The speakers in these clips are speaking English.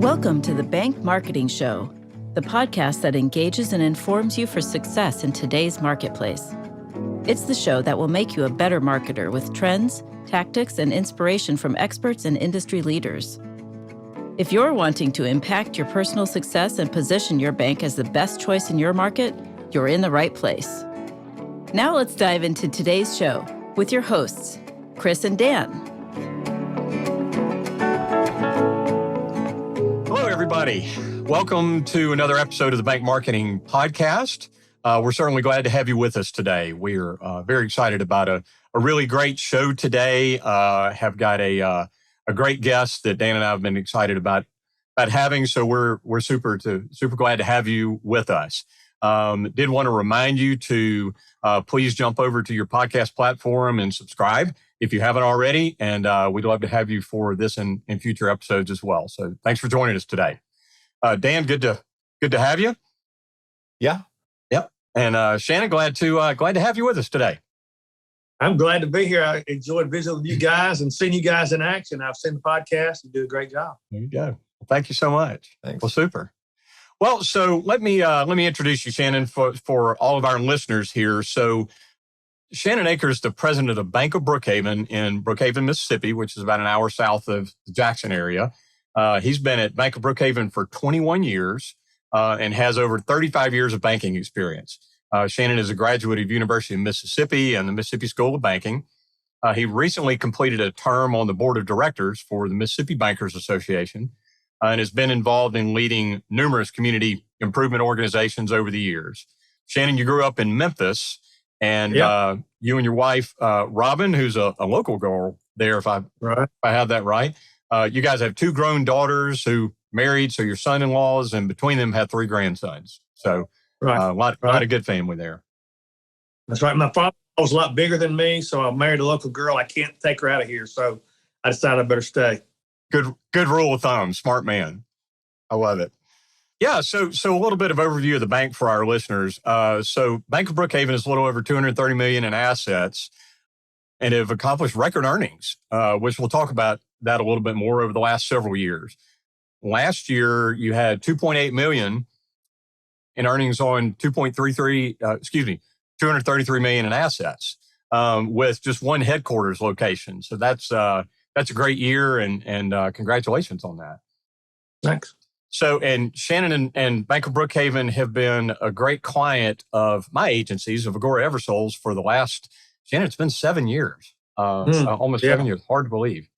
Welcome to the Bank Marketing Show, the podcast that engages and informs you for success in today's marketplace. It's the show that will make you a better marketer with trends, tactics, and inspiration from experts and industry leaders. If you're wanting to impact your personal success and position your bank as the best choice in your market, you're in the right place. Now let's dive into today's show with your hosts, Chris and Dan. Hello, everybody. Welcome to another episode of the Bank Marketing Podcast. We're certainly glad to have you with us today. We're very excited about a really great show today. Have got a great guest that Dan and I have been excited about having. So we're super glad to have you with us. Did want to remind you to please jump over to your podcast platform and subscribe if you haven't already. And we'd love to have you for this and future episodes as well. So thanks for joining us today. Dan, good to have you. Yeah. Yep. And Shannon, glad to have you with us today. I'm glad to be here. I enjoyed visiting with you guys and seeing you guys in action. I've seen the podcast. You do a great job. There you go. Thank you so much. Thanks. Well, super. Well, so let me introduce you, Shannon, for all of our listeners here. So Shannon Aker is the president of the Bank of Brookhaven in Brookhaven, Mississippi, which is about an hour south of the Jackson area. He's been at Bank of Brookhaven for 21 years and has over 35 years of banking experience. Shannon is a graduate of University of Mississippi and the Mississippi School of Banking. He recently completed a term on the board of directors for the Mississippi Bankers Association and has been involved in leading numerous community improvement organizations over the years. Shannon, you grew up in Memphis, and you and your wife, Robin, who's a local girl there, if I have that right. You guys have two grown daughters who married, so your son-in-laws, and between them have three grandsons. So a lot of good family there. That's right. My father was a lot bigger than me, so I married a local girl. I can't take her out of here, so I decided I better stay. Good rule of thumb. Smart man. I love it. Yeah, so a little bit of overview of the bank for our listeners. So Bank of Brookhaven is a little over $230 million in assets and have accomplished record earnings, which we'll talk about that a little bit more over the last several years. Last year, you had $2.8 million in earnings on $233 million in assets with just one headquarters location. So that's a great year, and congratulations on that. Thanks. So, and Shannon and Bank of Brookhaven have been a great client of my agencies, of Agora Eversols, for the last, Shannon, it's been 7 years, almost 7 years. Hard to believe.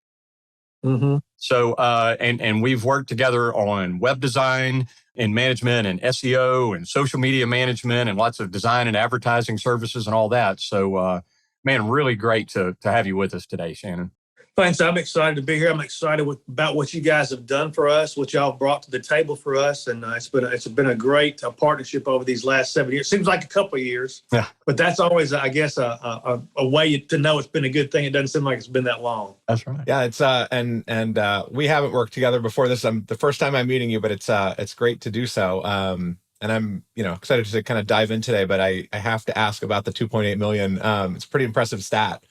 Mm-hmm. So, and we've worked together on web design and management and SEO and social media management and lots of design and advertising services and all that. So, man, really great to have you with us today, Shannon. Thanks. I'm excited to be here. I'm excited about what you guys have done for us, what y'all brought to the table for us. And it's been a great partnership over these last 7 years. Seems like a couple of years, but that's always, I guess, a way to know it's been a good thing. It doesn't seem like it's been that long. That's right. Yeah, it's and we haven't worked together before this. The first time I'm meeting you, but it's great to do so. And I'm excited to kind of dive in today. But I have to ask about the 2.8 million. It's a pretty impressive stat.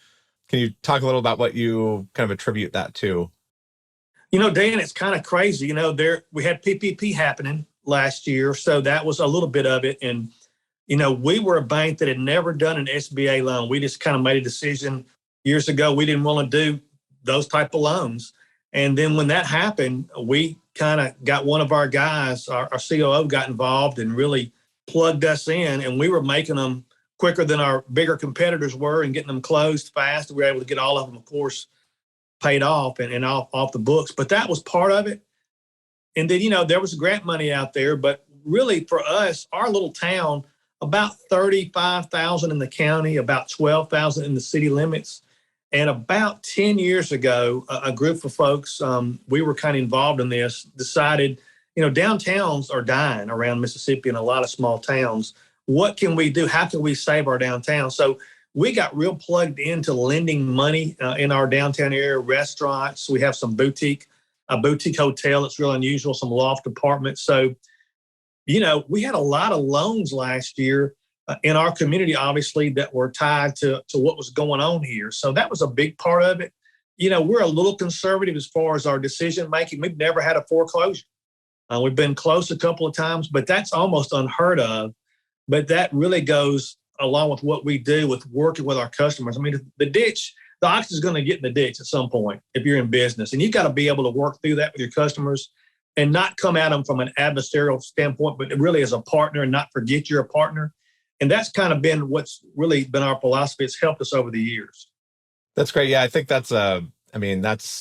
Can you talk a little about what you kind of attribute that to? Dan, it's kind of crazy. We had PPP happening last year, so that was a little bit of it. And, we were a bank that had never done an SBA loan. We just kind of made a decision years ago. We didn't want to do those type of loans. And then when that happened, we kind of got one of our guys, our COO got involved and really plugged us in, and we were making them quicker than our bigger competitors were and getting them closed fast. We were able to get all of them, of course, paid off and off the books. But that was part of it. And then, there was grant money out there. But really for us, our little town, about 35,000 in the county, about 12,000 in the city limits. And about 10 years ago, a group of folks, we were kind of involved in this, decided, downtowns are dying around Mississippi and a lot of small towns. What can we do? How can we save our downtown? So we got real plugged into lending money in our downtown area, restaurants. We have a boutique hotel that's real unusual, some loft apartments. So, we had a lot of loans last year in our community, obviously, that were tied to what was going on here. So that was a big part of it. We're a little conservative as far as our decision making. We've never had a foreclosure. We've been close a couple of times, but that's almost unheard of. But that really goes along with what we do with working with our customers. I mean, the ox is going to get in the ditch at some point if you're in business, and you've got to be able to work through that with your customers and not come at them from an adversarial standpoint, but really as a partner and not forget you're a partner. And that's kind of been what's really been our philosophy. It's helped us over the years. That's great. Yeah, I think that's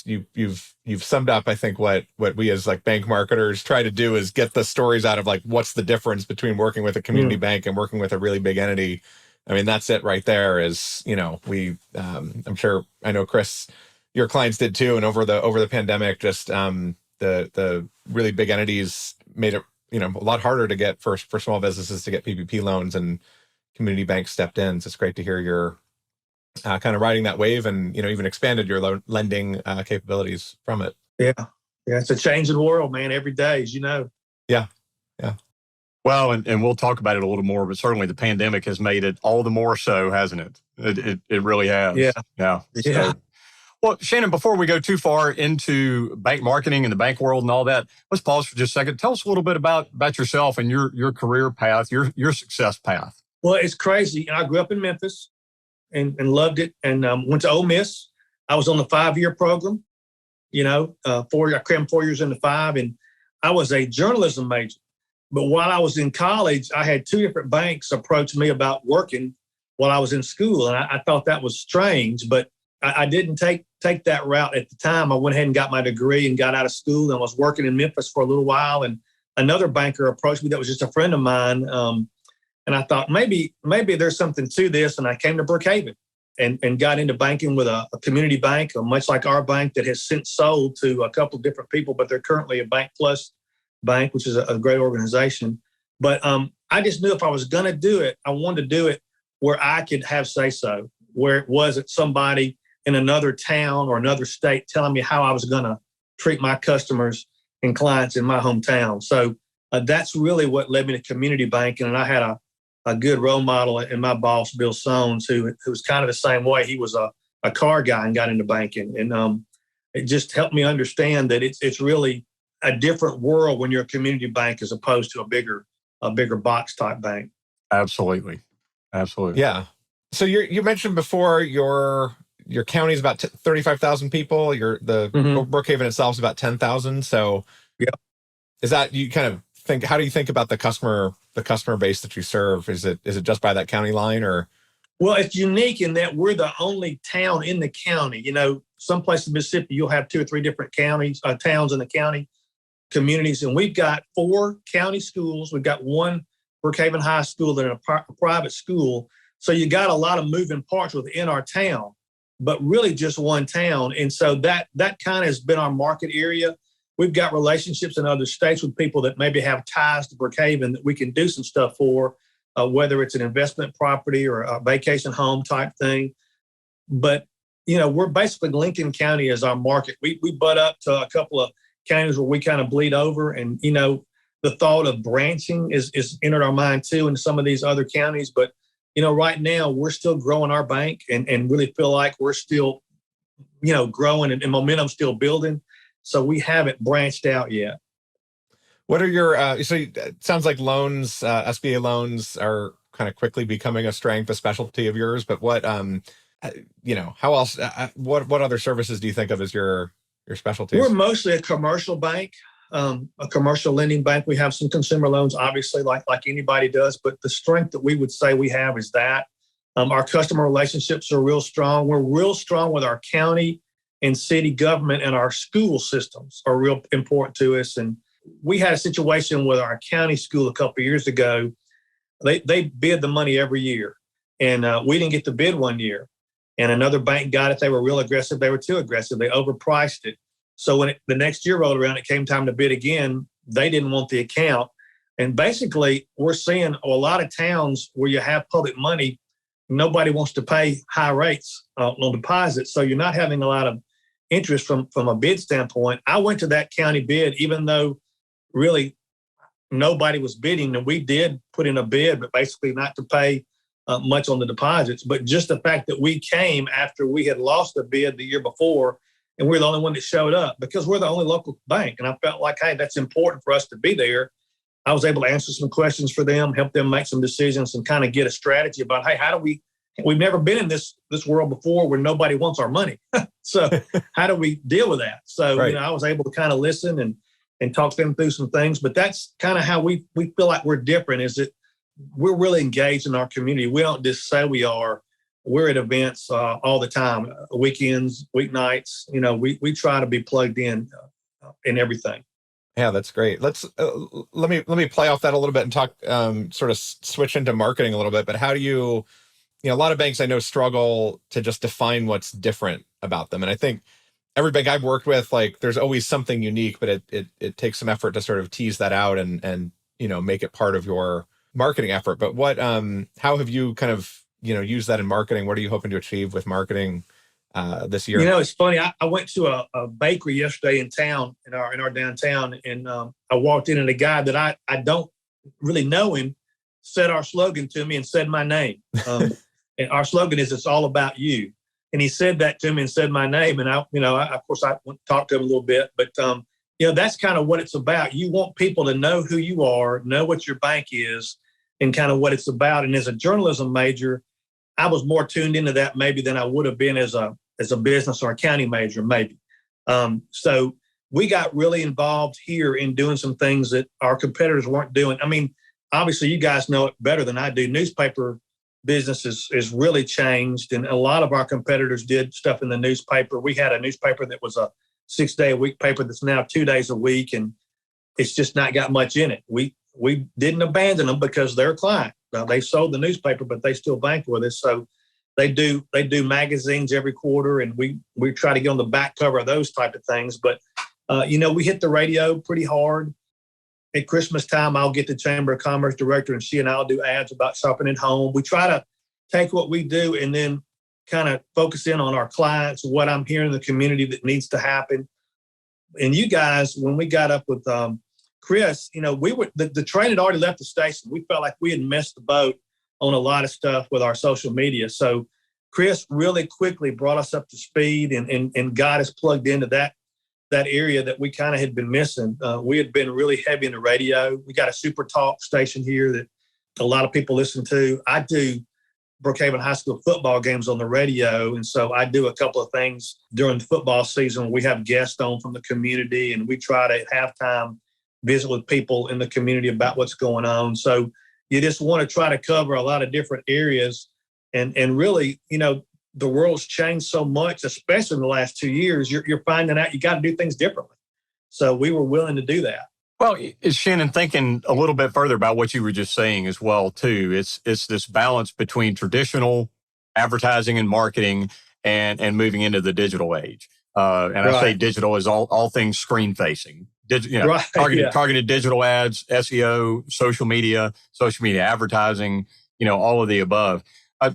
you've summed up, I think, what we as like bank marketers try to do is get the stories out of like, what's the difference between working with a community bank and working with a really big entity. I mean, that's it right there is, I'm sure, I know Chris, your clients did too. And over the pandemic, just the really big entities made it, a lot harder to get for small businesses to get PPP loans, and community banks stepped in. So it's great to hear you're kind of riding that wave and, even expanded your lending capabilities from it. Yeah. It's a changing world, man, every day, as you know. Yeah. Well, and we'll talk about it a little more, but certainly the pandemic has made it all the more so, hasn't it? It really has. Yeah. So, well, Shannon, before we go too far into bank marketing and the bank world and all that, let's pause for just a second. Tell us a little bit about yourself and your career path, your success path. Well, it's crazy. I grew up in Memphis and loved it, and went to Ole Miss. I was on the 5-year program, I crammed 4 years into 5, and I was a journalism major. But while I was in college, I had 2 different banks approach me about working while I was in school. And I thought that was strange, but I didn't take that route at the time. I went ahead and got my degree and got out of school and was working in Memphis for a little while. And another banker approached me that was just a friend of mine. And I thought maybe there's something to this. And I came to Brookhaven and got into banking with a community bank, much like our bank, that has since sold to a couple of different people, but they're currently a Bank Plus bank, which is a great organization. But I just knew if I was going to do it, I wanted to do it where I could have say-so, where it wasn't somebody in another town or another state telling me how I was going to treat my customers and clients in my hometown. So that's really what led me to community banking. And I had a good role model in my boss, Bill Sones, who was kind of the same way. He was a car guy and got into banking. And it just helped me understand that it's really a different world when you're a community bank as opposed to a bigger box type bank. Absolutely. Yeah. So you mentioned before your county is about 35,000 people. Brookhaven itself is about 10,000. So yeah, is that, you kind of think, how do you think about the customer base that you serve? Is it just by that county line, or? Well, it's unique in that we're the only town in the county. Some places in Mississippi, you'll have 2 or 3 different towns in the county, communities, and we've got 4 county schools. We've got 1 Brookhaven High School and a private school. So you got a lot of moving parts within our town, but really just one town. And so that kind of has been our market area. We've got relationships in other states with people that maybe have ties to Brookhaven that we can do some stuff for, whether it's an investment property or a vacation home type thing. But, we're basically Lincoln County as our market. We butt up to a couple of counties where we kind of bleed over, and the thought of branching is entered our mind too in some of these other counties. But right now we're still growing our bank and really feel like we're still growing and momentum still building, so we haven't branched out yet. What are your so it sounds like loans, SBA loans are kind of quickly becoming a strength, a specialty of yours, but what how else, what other services do you think of as your specialties? We're mostly a commercial bank, a commercial lending bank. We have some consumer loans, obviously, like anybody does. But the strength that we would say we have is that our customer relationships are real strong. We're real strong with our county and city government, and our school systems are real important to us. And we had a situation with our county school a couple of years ago. They bid the money every year, and we didn't get the bid one year. And another bank got it. They were real aggressive. They were too aggressive. They overpriced it. So when the next year rolled around, it came time to bid again. They didn't want the account. And basically, we're seeing a lot of towns where you have public money, nobody wants to pay high rates on deposits. So you're not having a lot of interest from a bid standpoint. I went to that county bid, even though really nobody was bidding. And we did put in a bid, but basically not to pay much on the deposits. But just the fact that we came after we had lost the bid the year before and we're the only one that showed up because we're the only local bank. And I felt like, hey, that's important for us to be there. I was able to answer some questions for them, help them make some decisions, and kind of get a strategy about, hey, we've never been in this world before where nobody wants our money. So how do we deal with that? So, right. I was able to kind of listen and talk them through some things. But that's kind of how we feel like we're different, is that we're really engaged in our community. We don't just say we are. We're at events all the time, weekends, weeknights. We try to be plugged in everything. Yeah, that's great. Let's let me play off that a little bit and talk, sort of switch into marketing a little bit. But how do you a lot of banks I know struggle to just define what's different about them. And I think every bank I've worked with, like, there's always something unique, but it takes some effort to sort of tease that out and make it part of your marketing effort. But how have you kind of used that in marketing? What are you hoping to achieve with marketing this year? It's funny. I went to a bakery yesterday in town, in our downtown, and I walked in, and a guy that I don't really know him said our slogan to me and said my name. And our slogan is, "It's all about you." And he said that to me and said my name. And I of course, I went and talked to him a little bit, but that's kind of what it's about. You want people to know who you are, know what your bank is, and kind of what it's about. And as a journalism major, I was more tuned into that maybe than I would have been as a business or accounting major, maybe. So we got really involved here in doing some things that our competitors weren't doing. I mean, obviously, you guys know it better than I do. Newspaper business is really changed, and a lot of our competitors did stuff in the newspaper. We had a newspaper that was a 6-day-a-week paper that's now 2 days a week, and it's just not got much in it. We didn't abandon them because they're a client. Now, they sold the newspaper, but they still bank with us. So they do magazines every quarter, and we try to get on the back cover of those type of things. But we hit the radio pretty hard. At Christmas time, I'll get the Chamber of Commerce director, and she and I'll do ads about shopping at home. We try to take what we do and then kind of focus in on our clients, what I'm hearing in the community that needs to happen. And you guys, when we got up with Chris, the train had already left the station. We felt like we had missed the boat on a lot of stuff with our social media. So Chris really quickly brought us up to speed and got us plugged into that area that we kind of had been missing. We had been really heavy in the radio. We got a super talk station here that a lot of people listen to. I do Brookhaven High School football games on the radio, and so I do a couple of things during the football season. We have guests on from the community, and we try to at halftime visit with people in the community about what's going on. So you just want to try to cover a lot of different areas, and really, the world's changed so much, especially in the last 2 years. You're finding out you got to do things differently. So we were willing to do that. Well, is Shannon, thinking a little bit further about what you were just saying as well, too. It's this balance between traditional advertising and marketing and moving into the digital age. And right. I say digital is all things screen facing. Right. Targeted digital ads, SEO, social media advertising, all of the above.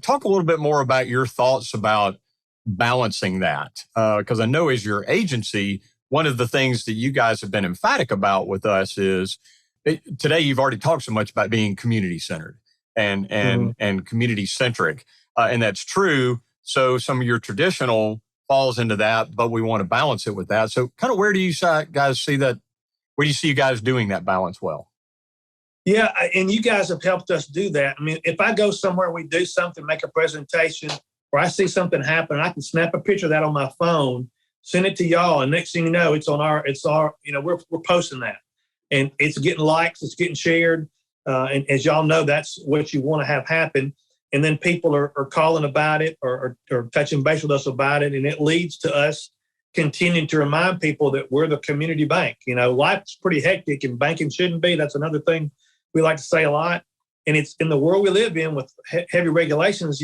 Talk a little bit more about your thoughts about balancing that, because I know as your agency, one of the things that you guys have been emphatic about with us is today you've already talked so much about being community centered and community centric, and that's true. So some of your traditional falls into that, but we want to balance it with that. So kind of where do you guys see that? Where do you see you guys doing that balance well? Yeah, and you guys have helped us do that. I mean, if I go somewhere, we do something, make a presentation, or I see something happen, I can snap a picture of that on my phone, send it to y'all, and next thing you know, it's our, we're posting that, and it's getting likes, it's getting shared, and as y'all know, that's what you want to have happen. And then people are calling about it or touching base with us about it, and it leads to us continuing to remind people that we're the community bank. Life's pretty hectic, and banking shouldn't be. That's another thing we like to say a lot. And it's in the world we live in with heavy regulations,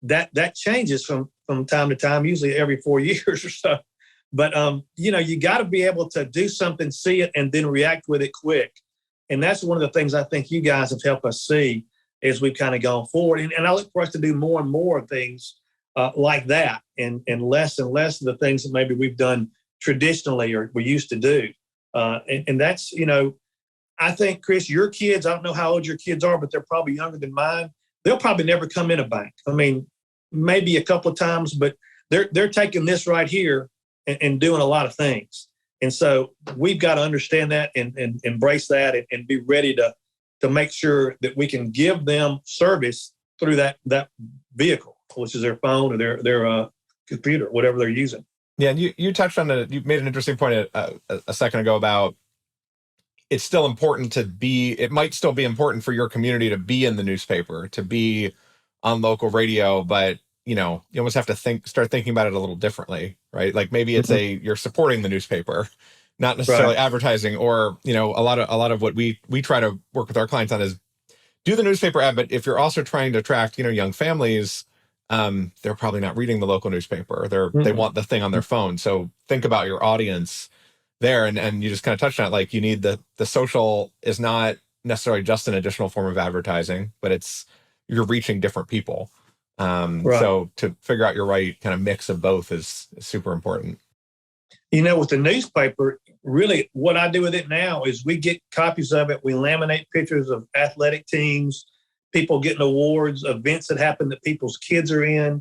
that changes from time to time, usually every 4 years or so. But, you got to be able to do something, see it, and then react with it quick. And that's one of the things I think you guys have helped us see as we've kind of gone forward. And I look for us to do more and more things like that and less of the things that maybe we've done traditionally or we used to do. And that's, I think, Chris, your kids, I don't know how old your kids are, but they're probably younger than mine. They'll probably never come in a bank. I mean, maybe a couple of times, but they're taking this right here and doing a lot of things. And so we've got to understand that and embrace that and be ready to make sure that we can give them service through that vehicle, which is their phone or their computer, whatever they're using. Yeah, and you touched on you made an interesting point a second ago about it's still important it might still be important for your community to be in the newspaper, to be on local radio, but you almost have to start thinking about it a little differently, right? Like maybe it's you're supporting the newspaper, not necessarily advertising, or a lot of what we try to work with our clients on is do the newspaper ad, but if you're also trying to attract young families, they're probably not reading the local newspaper. They want the thing on their phone. So think about your audience there, and you just kind of touched on it. Like you need the social is not necessarily just an additional form of advertising, but you're reaching different people. So to figure out your right kind of mix of both is super important. With the newspaper, really what I do with it now is we get copies of it. We laminate pictures of athletic teams, people getting awards, events that happen that people's kids are in,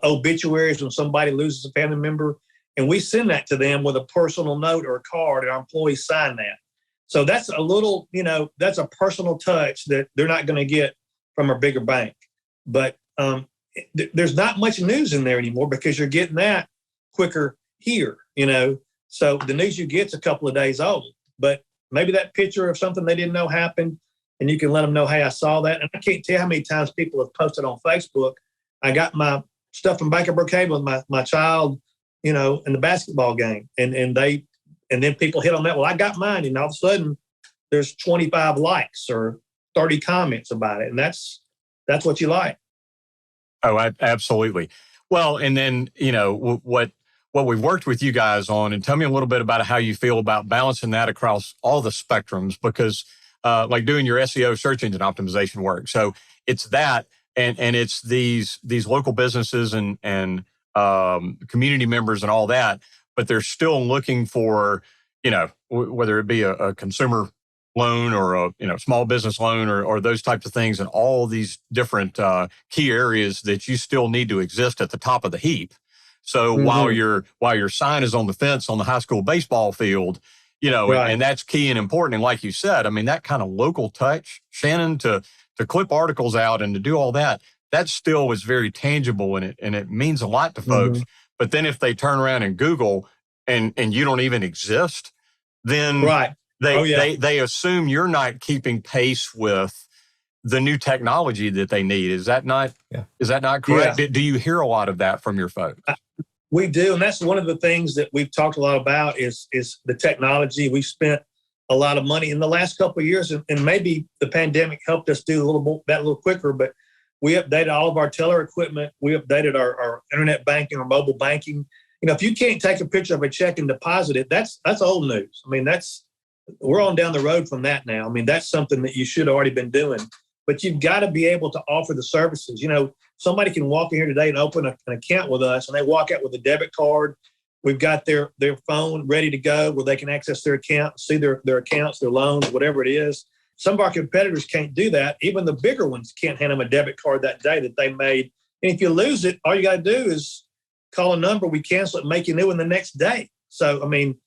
obituaries when somebody loses a family member. And we send that to them with a personal note or a card, and our employees sign that. So that's a little, that's a personal touch that they're not going to get from a bigger bank. But there's not much news in there anymore because you're getting that quicker here, So the news you get's a couple of days old. But maybe that picture of something they didn't know happened, and you can let them know, hey, I saw that. And I can't tell how many times people have posted on Facebook, I got my stuff from Bank of Brookhaven with my child, in the basketball game. And then people hit on that. Well, I got mine. And all of a sudden there's 25 likes or 30 comments about it. And that's what you like. Oh, absolutely. Well, and then, what we've worked with you guys on, and tell me a little bit about how you feel about balancing that across all the spectrums, because like doing your SEO search engine optimization work. So it's that, and it's these local businesses and community members and all that, but they're still looking for, whether it be a consumer loan or a small business loan or those types of things, and all these different key areas that you still need to exist at the top of the heap. So while your sign is on the fence on the high school baseball field, and that's key and important. And like you said, I mean, that kind of local touch, Shannon, to clip articles out and to do all that still is very tangible, and it means a lot to folks. But then if they turn around and Google and you don't even exist, then they assume you're not keeping pace with the new technology that they need. Is that not correct? Yeah. Do you hear a lot of that from your folks? We do, and that's one of the things that we've talked a lot about is the technology. We've spent a lot of money in the last couple of years, and maybe the pandemic helped us do a little quicker, but we updated all of our teller equipment. We updated our internet banking, our mobile banking. If you can't take a picture of a check and deposit it, that's old news. I mean, we're on down the road from that now. I mean, that's something that you should have already been doing. But you've got to be able to offer the services. Somebody can walk in here today and open an account with us, and they walk out with a debit card. We've got their phone ready to go where they can access their account, see their accounts, their loans, whatever it is. Some of our competitors can't do that. Even the bigger ones can't hand them a debit card that day that they made. And if you lose it, all you got to do is call a number, we cancel it, and make you new one the next day. So, I mean,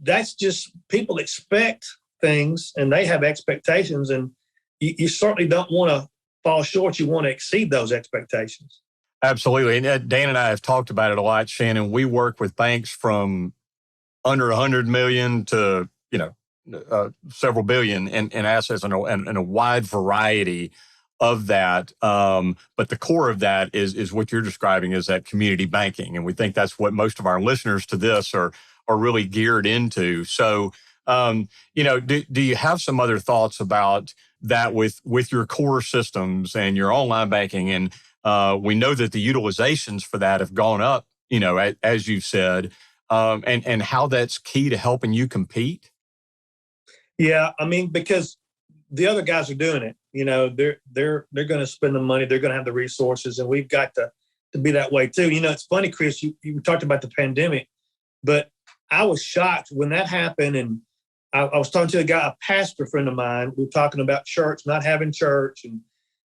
that's just people expect things, and they have expectations, and you certainly don't want to fall short. You want to exceed those expectations. Absolutely. And Dan and I have talked about it a lot, Shannon. We work with banks from under 100 million to, several billion in assets and a wide variety of that. But the core of that is what you're describing as that community banking. And we think that's what most of our listeners to this are really geared into. So, do you have some other thoughts about that with your core systems and your online banking? And we know that the utilizations for that have gone up, as you've said, and how that's key to helping you compete. Yeah, I mean, because the other guys are doing it. They're going to spend the money, they're going to have the resources, and we've got to be that way too. It's funny, Chris, you talked about the pandemic, but I was shocked when that happened. And I was talking to a pastor friend of mine. We were talking about church, not having church. And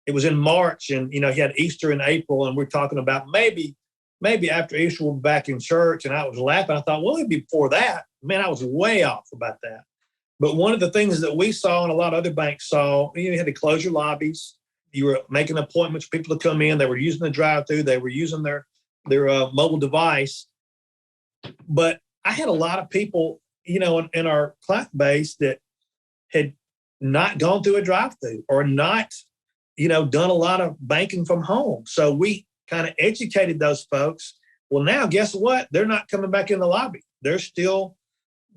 it was in March, and, he had Easter in April. And we're talking about maybe maybe after Easter we're back in church, and I was laughing. I thought, well, it'd be before that. Man, I was way off about that. But one of the things that we saw and a lot of other banks saw, you had to close your lobbies. You were making appointments for people to come in. They were using the drive-through. They were using their mobile device. But I had a lot of people, in our client base that had not gone through a drive-through or not, done a lot of banking from home. So we kind of educated those folks. Well, now guess what? They're not coming back in the lobby. They're still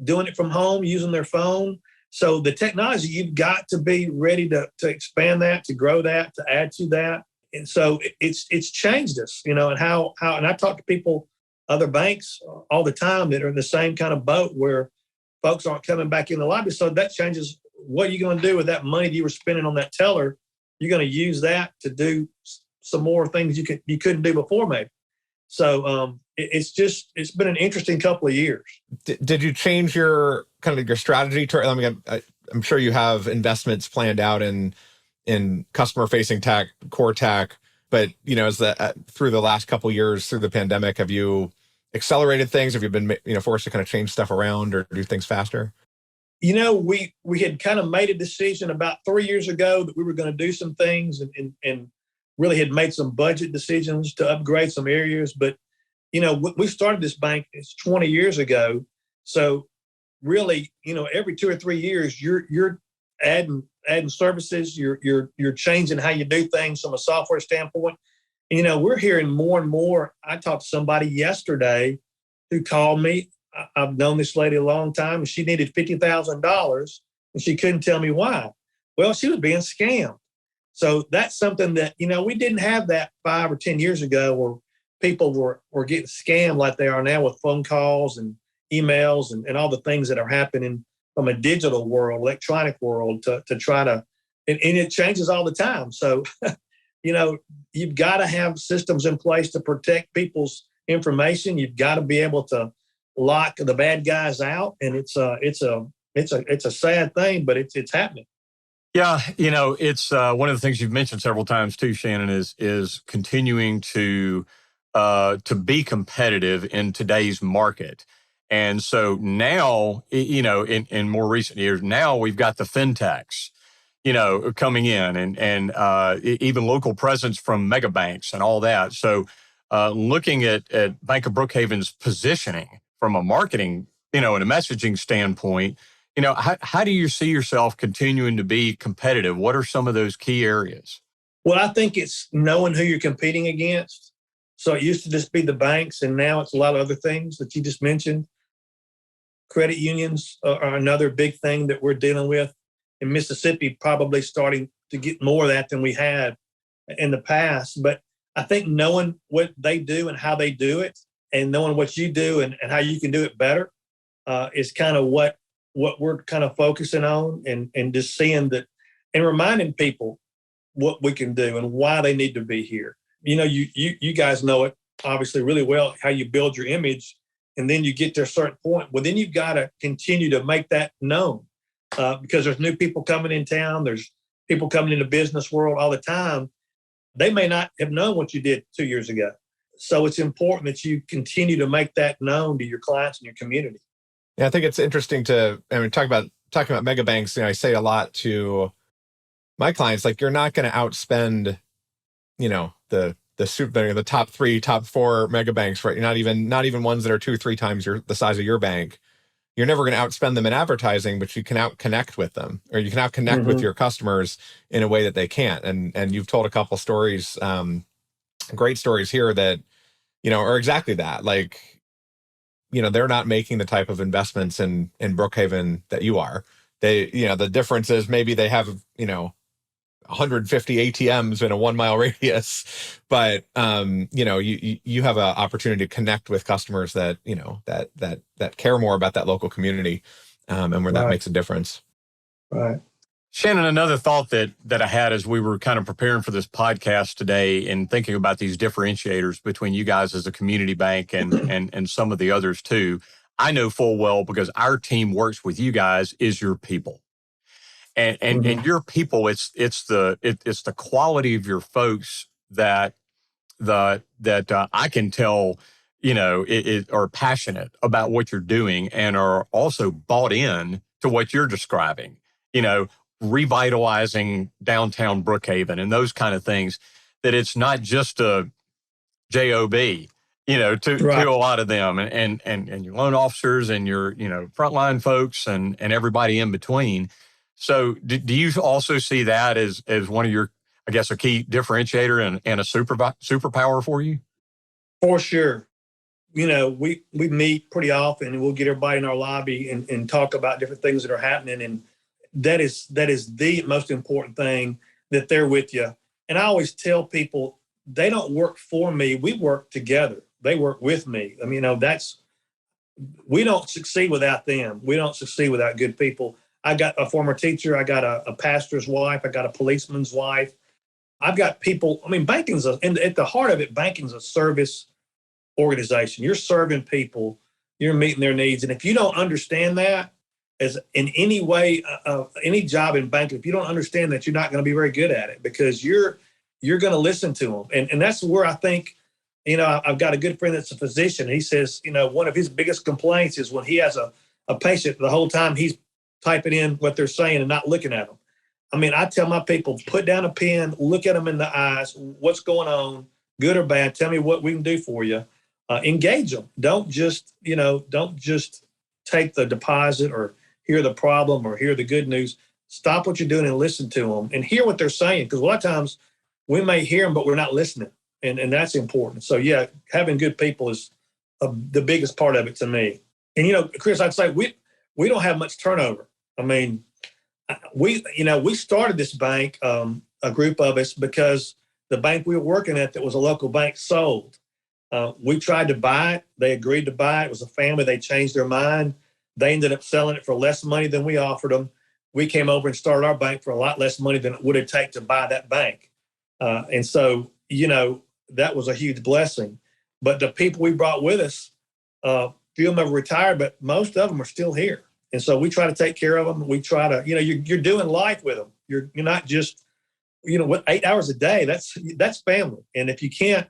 doing it from home, using their phone. So the technology, you've got to be ready to expand that, to grow that, to add to that. And so it's changed us, and how, and I talk to people, other banks all the time that are in the same kind of boat where folks aren't coming back in the lobby. So that changes. What are you going to do with that money that you were spending on that teller? You're going to use that to do some more things you couldn't do before, maybe. So it's been an interesting couple of years. Did you change your strategy? I'm sure you have investments planned out in customer-facing tech, core tech, but through the last couple of years through the pandemic, have you accelerated things? Have you been forced to kind of change stuff around or do things faster? We had kind of made a decision about 3 years ago that we were going to do some things and really had made some budget decisions to upgrade some areas. But, we started this bank, it's 20 years ago. So really, every 2 or 3 years, you're adding services, you're changing how you do things from a software standpoint. And, we're hearing more and more. I talked to somebody yesterday who called me. I've known this lady a long time, and she needed $50,000, and she couldn't tell me why. Well, she was being scammed. So that's something that, we didn't have that 5 or 10 years ago where people were getting scammed like they are now with phone calls and emails and all the things that are happening from a digital world, electronic world to try to, and it changes all the time. So, you've got to have systems in place to protect people's information. You've got to be able to lock the bad guys out, and it's a sad thing, but it's happening. Yeah, it's one of the things you've mentioned several times too, Shannon, is continuing to be competitive in today's market. And so now, in more recent years, now we've got the fintechs, coming in and even local presence from mega banks and all that. So looking at Bank of Brookhaven's positioning from a marketing, and a messaging standpoint, how do you see yourself continuing to be competitive? What are some of those key areas? Well, I think it's knowing who you're competing against. So it used to just be the banks, and now it's a lot of other things that you just mentioned. Credit unions are another big thing that we're dealing with. In Mississippi, probably starting to get more of that than we had in the past. But I think knowing what they do and how they do it, and knowing what you do and how you can do it better is kind of what we're kind of focusing on, and just seeing that and reminding people what we can do and why they need to be here. You guys know it obviously really well, how you build your image, and then you get to a certain point. Well, then you've got to continue to make that known because there's new people coming in town. There's people coming in the business world all the time. They may not have known what you did 2 years ago. So it's important that you continue to make that known to your clients and your community. Yeah, I think it's interesting to talking about mega banks. I say a lot to my clients, like, you're not going to outspend, the top 3, top 4 mega banks, right? You're not even ones that are 2 or 3 times the size of your bank. You're never going to outspend them in advertising, but you can out-connect with them, or you can out-connect with your customers in a way that they can't. And you've told a couple stories, great stories here that, are exactly that. Like, they're not making the type of investments in Brookhaven that you are. They, the difference is maybe they have, 150 ATMs in a 1 mile radius, but you have an opportunity to connect with customers that that care more about that local community, and where that makes a difference. Right. Shannon, another thought that I had as we were kind of preparing for this podcast today and thinking about these differentiators between you guys as a community bank and some of the others too, I know full well, because our team works with you guys, is your people. And your people, it's the quality of your folks that that I can tell, are passionate about what you're doing and are also bought in to what you're describing, revitalizing downtown Brookhaven and those kind of things, that it's not just a job, to a lot of them, and your loan officers and your frontline folks and everybody in between. So do you also see that as one of your, I guess, a key differentiator and a superpower for you? For sure. We meet pretty often, and we'll get everybody in our lobby and talk about different things that are happening. And that is the most important thing, that they're with you. And I always tell people, they don't work for me. We work together. They work with me. I mean, we don't succeed without them. We don't succeed without good people. I got a former teacher. I got a pastor's wife. I got a policeman's wife. I've got people. I mean, and at the heart of it, banking's a service organization. You're serving people. You're meeting their needs. And if you don't understand that, as in any way, any job in banking, if you don't understand that, you're not going to be very good at it, because you're going to listen to them. And that's where I think, I've got a good friend that's a physician. He says, one of his biggest complaints is when he has a patient, the whole time he's typing in what they're saying and not looking at them. I mean, I tell my people, put down a pen, look at them in the eyes, what's going on, good or bad, tell me what we can do for you. Engage them. Don't just take the deposit or hear the problem or hear the good news. Stop what you're doing and listen to them and hear what they're saying. Because a lot of times we may hear them, but we're not listening. And that's important. So, yeah, having good people is the biggest part of it to me. And, Chris, I'd say we don't have much turnover. I mean, we started this bank, a group of us, because the bank we were working at that was a local bank sold. We tried to buy it. They agreed to buy it. It was a family. They changed their mind. They ended up selling it for less money than we offered them. We came over and started our bank for a lot less money than it would have taken to buy that bank. And so, that was a huge blessing. But the people we brought with us, few of them have retired, but most of them are still here. And so we try to take care of them. We try to, you're doing life with them. You're not just, 8 hours a day, that's family. And if you can't,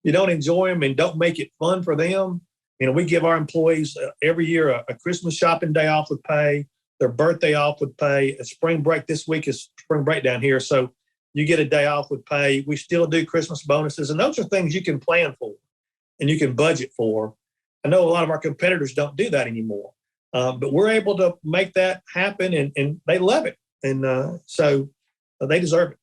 you don't enjoy them and don't make it fun for them. We give our employees every year a Christmas shopping day off with pay, their birthday off with pay. A spring break this week is spring break down here. So you get a day off with pay. We still do Christmas bonuses. And those are things you can plan for and you can budget for. I know a lot of our competitors don't do that anymore. But we're able to make that happen, and they love it. And so they deserve it.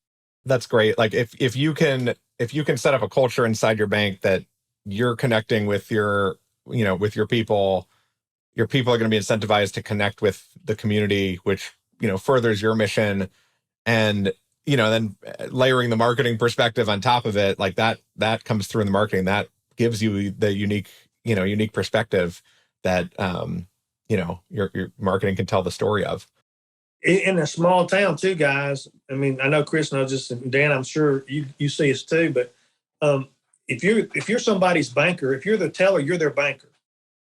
That's great. Like if you can set up a culture inside your bank that you're connecting with your people are going to be incentivized to connect with the community, which, furthers your mission. And, then layering the marketing perspective on top of it, like that comes through in the marketing. That gives you the unique perspective that, your marketing can tell the story of. In a small town too, guys. I mean, I know Chris knows this, and Dan, I'm sure you see us too, but if you're somebody's banker, if you're the teller, you're their banker.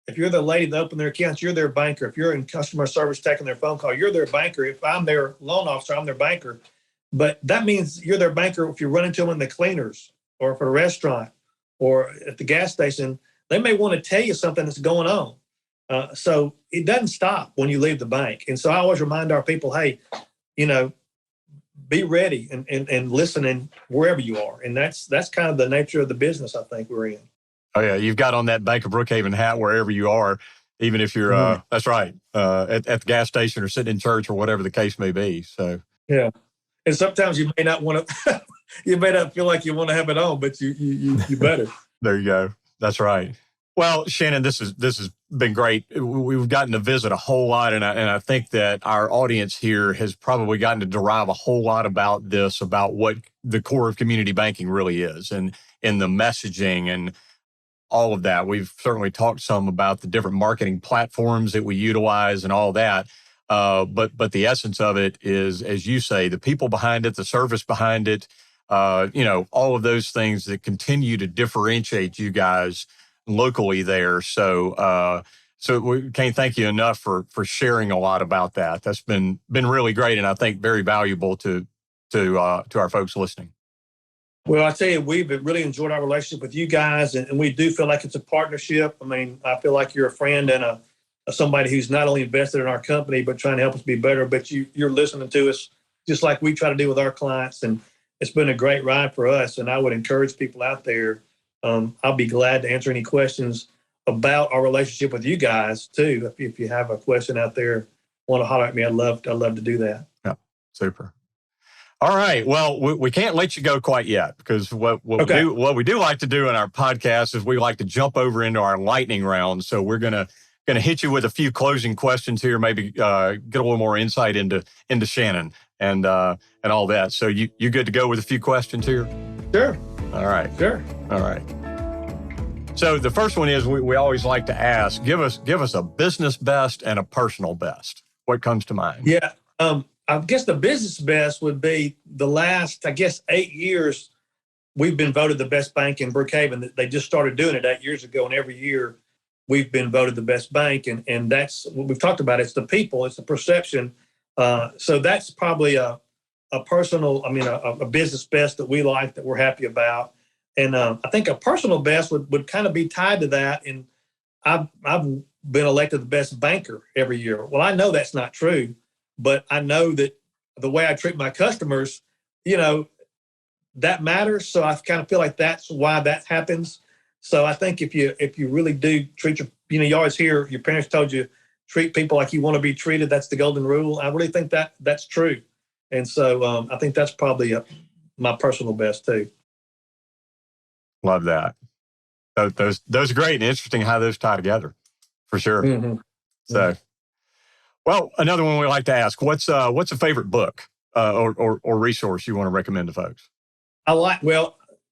If you're the lady that opened their accounts, you're their banker. If you're in customer service taking their phone call, you're their banker. If I'm their loan officer, I'm their banker. But that means you're their banker if you run into them in the cleaners or for a restaurant or at the gas station. They may want to tell you something that's going on. So it doesn't stop when you leave the bank. And so I always remind our people, hey, be ready and listening wherever you are. And that's kind of the nature of the business I think we're in. Oh, yeah. You've got on that Bank of Brookhaven hat wherever you are, even if you're, that's right, at the gas station or sitting in church or whatever the case may be. So, yeah. And sometimes you may not want to, you may not feel like you want to have it on, but you better. There you go. That's right. Well, Shannon, this has been great. We've gotten to visit a whole lot, and I think that our audience here has probably gotten to derive a whole lot about this, about what the core of community banking really is, and the messaging and all of that. We've certainly talked some about the different marketing platforms that we utilize and all that. But the essence of it is, as you say, the people behind it, the service behind it, all of those things that continue to differentiate you guys locally there. So we can't thank you enough for sharing a lot about that. That's been really great, and I think very valuable to our folks listening. Well, I tell you, we've really enjoyed our relationship with you guys, and we do feel like it's a partnership. I mean, I feel like you're a friend and somebody who's not only invested in our company, but trying to help us be better. But you're listening to us just like we try to do with our clients. And it's been a great ride for us. And I would encourage people out there. I'll be glad to answer any questions about our relationship with you guys too. If you have a question out there, want to holler at me, I'd love to do that. Yeah, super. All right. Well, we can't let you go quite yet, because what we do like to do in our podcast is we like to jump over into our lightning round. So we're gonna hit you with a few closing questions here, maybe get a little more insight into Shannon and all that. So you good to go with a few questions here? Sure. All right. Sure. All right. So the first one is we always like to ask, give us a business best and a personal best. What comes to mind? Yeah. I guess the business best would be the last, 8 years, we've been voted the best bank in Brookhaven. They just started doing it 8 years ago, and every year we've been voted the best bank. And that's what we've talked about. It's the people, it's the perception. So that's probably a personal, a business best that we like, that we're happy about. And I think a personal best would kind of be tied to that. And I've been elected the best banker every year. Well, I know that's not true, but I know that the way I treat my customers, that matters. So I kind of feel like that's why that happens. So I think if you really do treat you always hear your parents told you, treat people like you want to be treated. That's the golden rule. I really think that's true. And so I think that's probably my personal best too. Love that. Those are great and interesting how those tie together, for sure. Mm-hmm. So, well, another one we like to ask: what's a favorite book or resource you want to recommend to folks?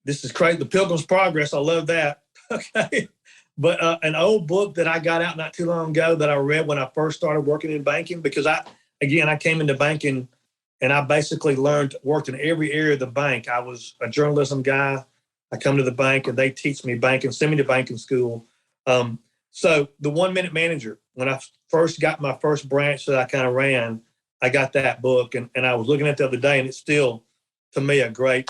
This is crazy. The Pilgrim's Progress. I love that. Okay, but an old book that I got out not too long ago that I read when I first started working in banking, because I came into banking and I basically worked in every area of the bank. I was a journalism guy. I come to the bank and they teach me banking, send me to banking school. So the 1 Minute Manager, when I first got my first branch that I kind of ran, I got that book and I was looking at it the other day, and it's still, to me, a great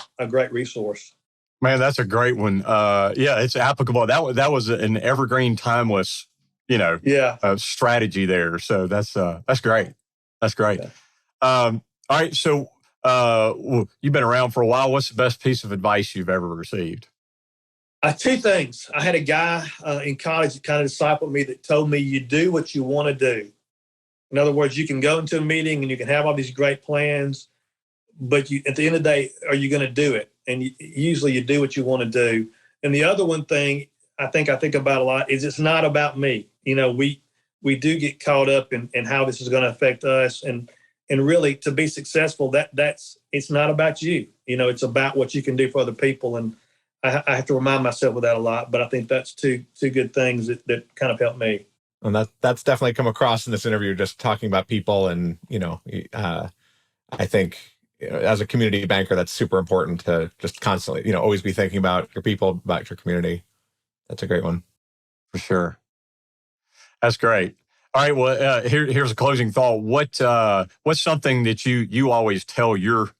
resource. Man, that's a great one. Yeah, it's applicable. That was an evergreen, timeless, strategy there. So that's great. That's great. Yeah. All right. So you've been around for a while. What's the best piece of advice you've ever received? Two things. I had a guy in college that kind of discipled me that told me, you do what you want to do. In other words, you can go into a meeting and you can have all these great plans, but at the end of the day, are you going to do it? And usually you do what you want to do. And the other one thing I think about a lot is it's not about me. We do get caught up in how this is going to affect us. And really, to be successful, it's not about you. It's about what you can do for other people. And I have to remind myself of that a lot. But I think that's two good things that kind of helped me. And that's definitely come across in this interview, just talking about people. And, I think as a community banker, that's super important to just constantly, always be thinking about your people, about your community. That's a great one. For sure. That's great. All right. Well, here's a closing thought. What's something that you always tell your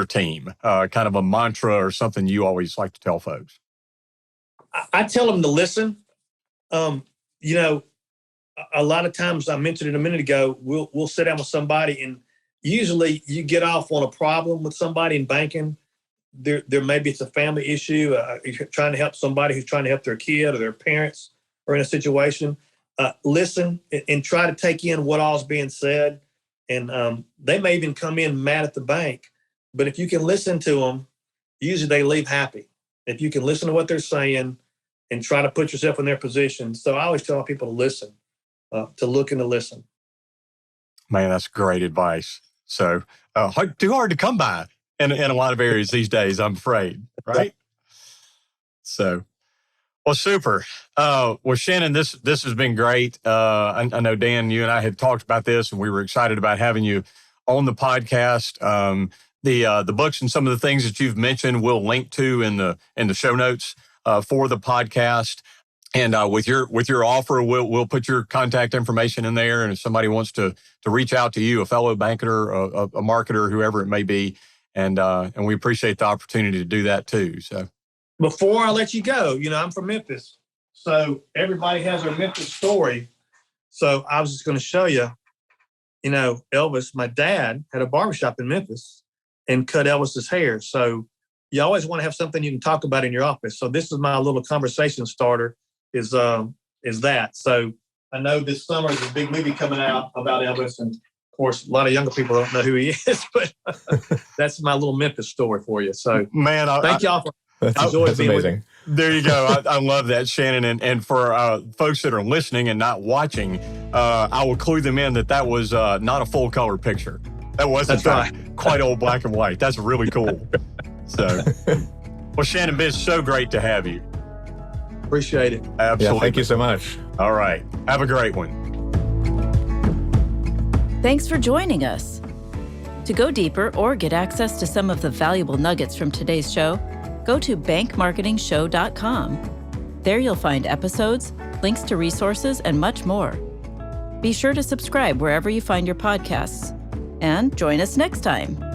team, kind of a mantra or something you always like to tell folks? I tell them to listen. A lot of times, I mentioned it a minute ago, we'll sit down with somebody, and usually you get off on a problem with somebody in banking. There maybe it's a family issue. You're trying to help somebody who's trying to help their kid or their parents are in a situation. Listen and try to take in what all's being said. And they may even come in mad at the bank, but if you can listen to them, usually they leave happy. If you can listen to what they're saying and try to put yourself in their position. So I always tell people to listen, to look and to listen. Man, that's great advice. So too hard to come by in a lot of areas these days, I'm afraid, right? So, well, super. Well, Shannon, this has been great. I know, Dan, you and I had talked about this, and we were excited about having you on the podcast. The books and some of the things that you've mentioned, we'll link to in the show notes for the podcast. And with your offer, we'll put your contact information in there. And if somebody wants to reach out to you, a fellow banker, a marketer, whoever it may be, And we appreciate the opportunity to do that too. So before I let you go, I'm from Memphis. So everybody has their Memphis story. So I was just going to show you, Elvis, my dad had a barbershop in Memphis and cut Elvis's hair. So you always want to have something you can talk about in your office. So this is my little conversation starter is that. So I know this summer there's a big movie coming out about Elvis. And of course, a lot of younger people don't know who he is, but that's my little Memphis story for you. So man, thank y'all for that's amazing. There you go. I love that, Shannon. And for folks that are listening and not watching, I will clue them in that was not a full color picture. That was quite old black and white. That's really cool. So, well, Shannon, it's so great to have you. Appreciate it. Absolutely. Yeah, thank you so much. All right. Have a great one. Thanks for joining us. To go deeper or get access to some of the valuable nuggets from today's show, go to bankmarketingshow.com. There you'll find episodes, links to resources, and much more. Be sure to subscribe wherever you find your podcasts. And join us next time.